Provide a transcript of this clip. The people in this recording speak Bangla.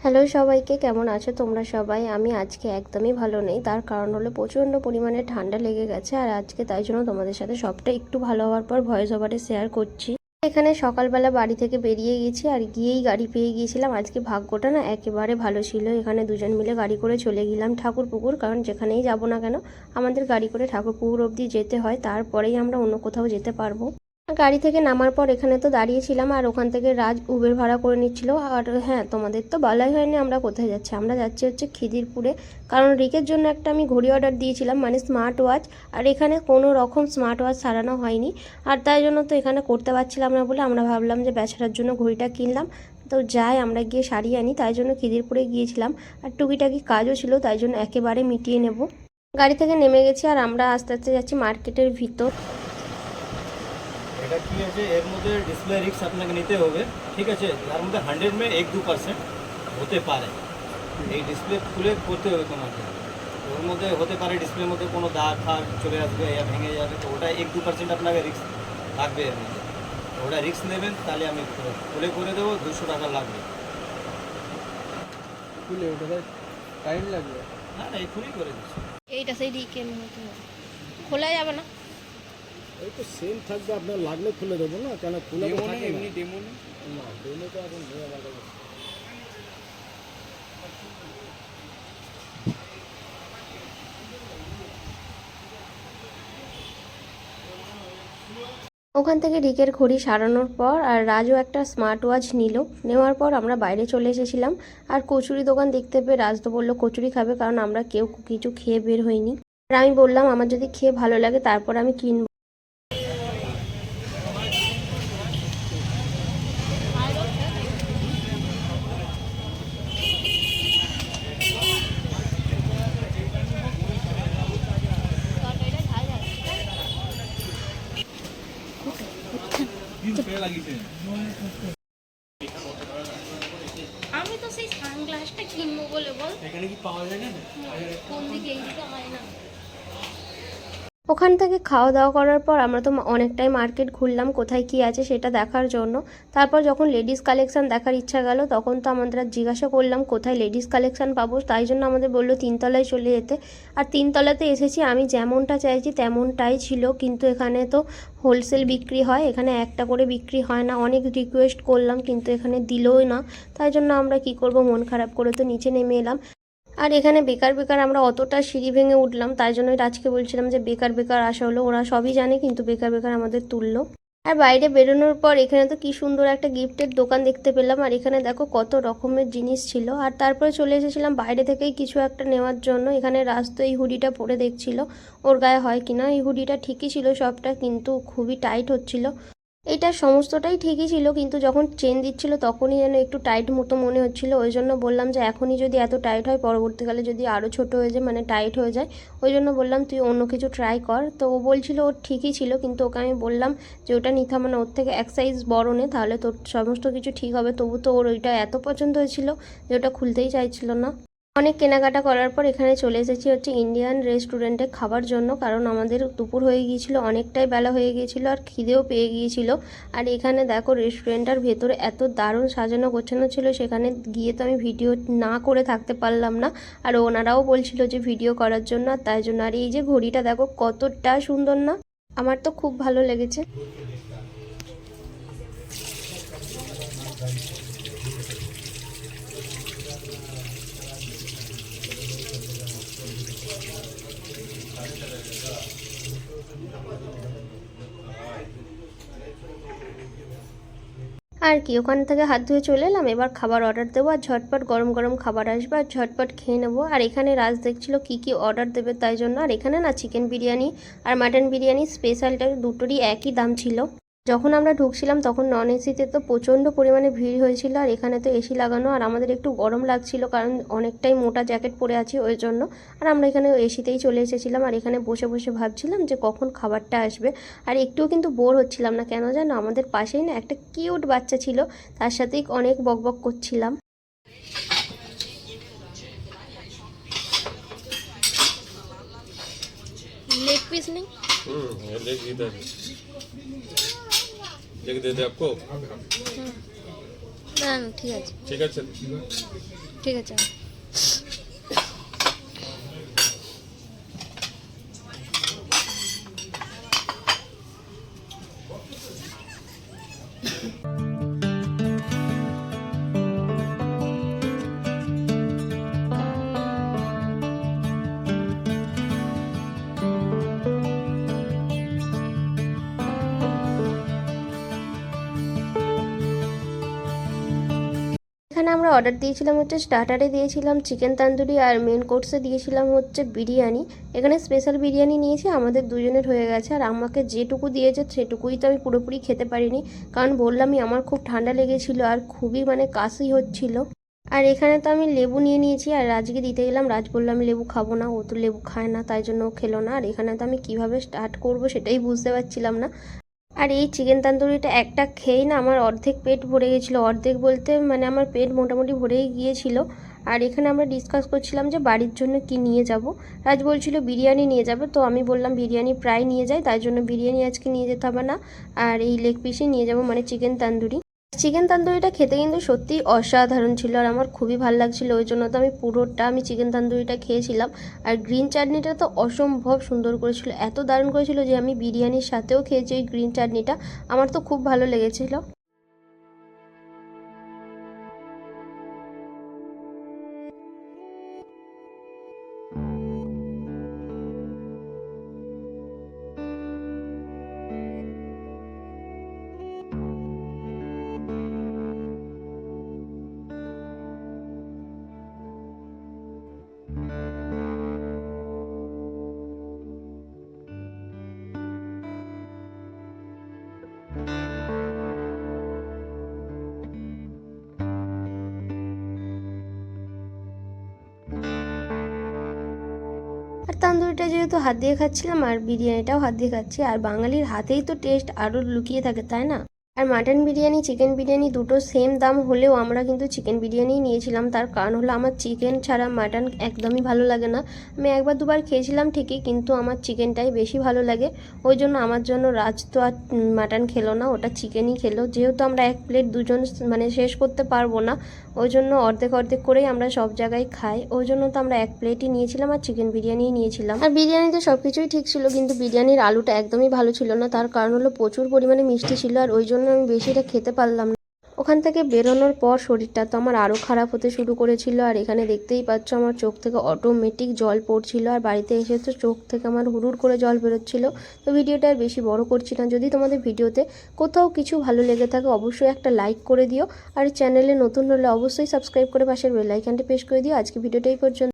হ্যালো সবাইকে, কেমন আছো তোমরা সবাই? আমি আজকে একদমই ভালো নেই। তার কারণ হলো প্রচণ্ড পরিমাণে ঠান্ডা লেগে গেছে। আর আজকে তাই জন্য তোমাদের সাথে সবটা একটু ভালো হওয়ার পর ভয়েস ওভারে শেয়ার করছি। এখানে সকালবেলা বাড়ি থেকে বেরিয়ে গেছি আর গিয়েই গাড়ি পেয়ে গিয়েছিলাম। আজকে ভাগ্যটা না একেবারে ভালো ছিল। এখানে দুজন মিলে গাড়ি করে চলে গেলাম ঠাকুরপুকুর। কারণ যেখানেই যাবো না কেন আমাদের গাড়ি করে ঠাকুরপুকুর অবধি যেতে হয়, তারপরেই আমরা অন্য কোথাও যেতে পারবো। গাড়ি থেকে নামার পর এখানে তো দাঁড়িয়েছিলাম আর ওখান থেকে রাজ উবের ভাড়া করে নিচ্ছিল। আর হ্যাঁ, তোমাদের তো বলাই হয়নি আমরা কোথায় যাচ্ছি। আমরা যাচ্ছি হচ্ছে খিদিরপুরে। কারণ রিকের জন্য একটা আমি ঘড়ি অর্ডার দিয়েছিলাম, মানে স্মার্ট ওয়াচ। আর এখানে কোনো রকম স্মার্ট ওয়াচ সারানো হয়নি। আর তাই জন্য তো এখানে করতে পারছিলাম না বলে আমরা ভাবলাম যে বেচারার জন্য ঘড়িটা কিনলাম। তো যাই আমরা গিয়ে সারিয়ে আনি, তাই জন্য খিদিরপুরে গিয়েছিলাম। আর টুকিটাকি কাজও ছিল, তাই জন্য একেবারে মিটিয়ে নেব। গাড়ি থেকে নেমে গেছি আর আমরা আস্তে আস্তে যাচ্ছি মার্কেটের ভিতর। এটা কি আছে, এর মধ্যে ডিসপ্লে রিস্ক আপনাকে নিতে হবে, ঠিক আছে। তার মধ্যে 100 में 1-2% হতে পারে। এই ডিসপ্লে খুলে করতে হবে তোমাকে। ওর মধ্যে হতে পারে ডিসপ্লের মধ্যে কোনো দাগ ফাগ চলে আসবে या ভেঙে যাবে, তো ওটা 1-2% আপনাকে রিস্ক থাকবে এর মধ্যে। ওটা রিস্ক নেবেন, তাহলে আমি খুলে করে দেবো। 200 টাকা লাগবে। খুলে ওটা টাইম লাগবে না না, এই খুলেই করে দিচ্ছি। এইটা সেই রিকের মতো খোলা যাবে না। এই তো সেম থাকবে, আপনার লাগলে খুলে দেবো না, কেন খুলে ডেমো থাকে এমনি না। ডেমো না ডেমো তো এখন ভেঙে লাগাবো। ওখান থেকে রিকের ঘড়ি সারানোর পর আর রাজও একটা স্মার্ট ওয়াচ নিল। নেওয়ার পর আমরা বাইরে চলে এসেছিলাম। আর কচুরি দোকান দেখতে পেয়ে রাজ তো বললো কচুরি খাবে, কারণ আমরা কেউ কিছু খেয়ে বের হইনি। আর আমি বললাম আমার যদি খেয়ে ভালো লাগে তারপর আমি কিনবো। আমি তো সেই সানগ্লাসটা কিনবো বলে বল, এখানে কি পাওয়া যায় না? কোন দিকে এইদিকে হয় না। ওখান থেকে খাওয়া দাওয়া করার পর আমরা তো অনেকটাই মার্কেট ঘুরলাম কোথায় কি আছে সেটা দেখার জন্য। তারপর যখন লেডিস কালেকশন দেখার ইচ্ছা গেল, তখন তো আমাদের আর জিজ্ঞাসা করলাম কোথায় লেডিস কালেকশন পাবো। তাই জন্য আমাদের বললো তিনতলায় চলে যেতে। আর তিনতলাতে এসেছি, আমি যেমনটা চাইছি তেমনটাই ছিল। কিন্তু এখানে তো হোলসেল বিক্রি হয়, এখানে একটা করে বিক্রি হয় না। অনেক রিকোয়েস্ট করলাম কিন্তু এখানে দিলোই না। তাই জন্য আমরা কি করব, মন খারাপ করে তো নিচে নেমে এলাম। আর এখানে বেকার বেকার আমরা অতটা সিঁড়ি ভেঙে উঠলাম, তাই জন্যই রাজকে বলছিলাম যে বেকার বেকার আসা হলো। ওরা সবই জানে কিন্তু বেকার বেকার আমাদের তুললো। আর বাইরে বেরোনোর পর এখানে তো কি সুন্দর একটা গিফটের দোকান দেখতে পেলাম। আর এখানে দেখো কত রকমের জিনিস ছিল। আর তারপরে চলে এসেছিলাম বাইরে থেকেই কিছু একটা নেওয়ার জন্য। এখানে রাজ তো এই হুডিটা পরে দেখছিল ওর গায়ে হয় কিনা। এই হুডিটা ঠিকই ছিল সবটা, কিন্তু খুবই টাইট হচ্ছিল। এটা সমস্তটাই ঠিকই ছিল, কিন্তু যখন চেন দিচ্ছিল তখনই যেন একটু টাইট মতো মনে হচ্ছিল। ওই জন্য বললাম যে এখনই যদি এত টাইট হয়, পরবর্তীকালে যদি আরও ছোট হয়ে যায়, মানে টাইট হয়ে যায়, ওই জন্য বললাম তুই অন্য কিছু ট্রাই কর। তো ও বলছিল ওর ঠিকই ছিল, কিন্তু ওকে আমি বললাম যে ওটা নিতে হবে না, ওর থেকে এক সাইজ বড় নে, তাহলে তোর সমস্ত কিছু ঠিক হবে। তবু তো ওর ওইটা এত পছন্দ হয়েছিল যে ওটা খুলতেই চাইছিল না। অনেক কেনাকাটা করার পর এখানে চলে এসেছি হচ্ছে ইন্ডিয়ান রেস্টুরেন্টে খাবার জন্য। কারণ আমাদের দুপুর হয়ে গিয়েছিল, অনেকটাই বেলা হয়ে গিয়েছিল আর খিদেও পেয়ে গিয়েছিল। আর এখানে দেখো রেস্টুরেন্টটার ভেতরে এত দারুণ সাজানো গোছানো ছিল, সেখানে গিয়ে তো আমি ভিডিও না করে থাকতে পারলাম না। আর ওনারাও বলছিল যে ভিডিও করার জন্য, আর তাই জন্য। আর এই যে ঘড়িটা দেখো কতটা সুন্দর না, আমার তো খুব ভালো লেগেছে। আর কি, ওখান থেকে হাত ধুয়ে চলে এলাম। এবার খাবার অর্ডার দেবো আর ঝটপট গরম গরম খাবার আসবে আর ঝটপট খেয়ে নেবো। আর এখানে রাজ দেখছিল কি কি অর্ডার দেবে, তাই জন্য। আর এখানে না চিকেন বিরিয়ানি আর মাটন বিরিয়ানি স্পেশালটা দুটোরই একই দাম ছিল। যখন আমরা ঢুকছিলাম তখন নন এসিতে তো প্রচণ্ড পরিমাণে ভিড় হয়েছিল। আর এখানে তো এসি লাগানো, আর আমাদের একটু গরম লাগছিল কারণ অনেকটাই মোটা জ্যাকেট পরে আছি ওই জন্য। আর আমরা এখানে এসিতেই চলে এসেছিলাম। আর এখানে বসে বসে ভাবছিলাম যে কখন খাবারটা আসবে। আর একটুও কিন্তু বোর হচ্ছিলাম না, কেন জানো, আমাদের পাশেই না একটা কিউট বাচ্চা ছিল, তার সাথেই অনেক বকবক করছিলাম। লেগ পিস নেই, लेग इधर लेग दे दे आपको না না, ঠিক আছে। ठीक है चल ঠিক আছে। এখানে আমরা অর্ডার দিয়েছিলাম হচ্ছে স্টার্টারে দিয়েছিলাম চিকেন তান্দুরি আর মেন কোর্সে দিয়েছিলাম হচ্ছে বিরিয়ানি। এখানে স্পেশাল বিরিয়ানি নিয়েছি, আমাদের দুজনের হয়ে গেছে। আর আমাকে যেটুকু দিয়েছে সেটুকুই তো আমি পুরোপুরি খেতে পারিনি, কারণ বললামই আমার খুব ঠান্ডা লেগেছিল আর খুবই কাশি হচ্ছিল। আর এখানে তো আমি লেবু নিয়ে নিয়েছি, আর রাজকে দিতে গেলাম, রাজ বললো আমি লেবু খাবো না, ও তো লেবু খায় না, তাই জন্য ও খেলো না। আর এখানে তো আমি কিভাবে স্টার্ট করব সেটাই বুঝতে পারছিলাম না। আর এই চিকেন তান্দুরিটা একটা খেয়েই না আমার অর্ধেক পেট ভরে গেছিলো, অর্ধেক বলতে আমার পেট মোটামুটি ভরেই গিয়েছিল। আর এখানে আমরা ডিসকাস করছিলাম যে বাড়ির জন্য কি নিয়ে যাব। রাজ বলছিল বিরিয়ানি নিয়ে যাবে, তো আমি বললাম বিরিয়ানি প্রায় নিয়ে যাই, তাই জন্য বিরিয়ানি আজকে নিয়ে যেতে হবে না, আর এই লেগ পিসই নিয়ে যাব, চিকেন তান্দুরি। চিকেন তান্দুরিটা খেতে কিন্তু সত্যিই অসাধারণ ছিল, আর আমার খুবই ভালো লাগছিল, ওই জন্য তো আমি চিকেন তান্দুরিটা খেয়েছিলাম। আর গ্রিন চাটনিটা তো অসম্ভব সুন্দর করেছিল, এত দারুণ করেছিল যে আমি বিরিয়ানির সাথেও খেয়েছি ওই গ্রিন চাটনিটা, আমার তো খুব ভালো লেগেছিল। আর তান্দুরিটা যেহেতু হাত দিয়ে খাচ্ছিলাম আর বিরিয়ানিটাও হাত দিয়ে খাচ্ছি, আর বাঙালির হাতেই তো টেস্ট আরও লুকিয়ে থাকে, তাই না? আর মাটন বিরিয়ানি চিকেন বিরিয়ানি দুটো সেম দাম হলেও আমরা কিন্তু চিকেন বিরিয়ানি নিয়েছিলাম, তার কারণ হলো আমার চিকেন ছাড়া মাটন একদমই ভালো লাগে না। আমি একবার দুবার খেয়েছিলাম ঠিকই, কিন্তু আমার চিকেনটাই বেশি ভালো লাগে, ওই জন্য আমার জন্য রাজ তো আর মাটন খেলো না, ওটা চিকেনই খেলো। যেহেতু আমরা এক প্লেট দুজন শেষ করতে পারবো না, ওই জন্য অর্ধেক অর্ধেক করেই আমরা সব জায়গায় খাই, ওই জন্য তো আমরা এক প্লেটই নিয়েছিলাম আর চিকেন বিরিয়ানি নিয়েছিলাম। আর বিরিয়ানিতে সব কিছুই ঠিক ছিল, কিন্তু বিরিয়ানির আলুটা একদমই ভালো ছিল না, তার কারণ হলো প্রচুর পরিমাণে মিষ্টি ছিল, আর ওই জন্য আমি বেশিটা খেতে পারলাম না। ওখান থেকে বেরোনোর পর শরীরটা তো আমার আরও খারাপ হতে শুরু করেছিল, আর এখানে দেখতেই পাচ্ছ আমার চোখ থেকে অটোমেটিক জল পড়ছিল, আর বাড়িতে এসে তো চোখ থেকে আমার হুড়ুড় করে জল বেরোচ্ছিল। তো ভিডিওটা আর বেশি বড় করছি না, যদি তোমাদের ভিডিওতে কোথাও কিছু ভালো লেগে থাকে অবশ্যই একটা লাইক করে দিও, আর চ্যানেলে নতুন হলে অবশ্যই সাবস্ক্রাইব করে পাশের বেল আইকনটা প্রেস করে দিও। আজকে ভিডিওটা এই পর্যন্ত।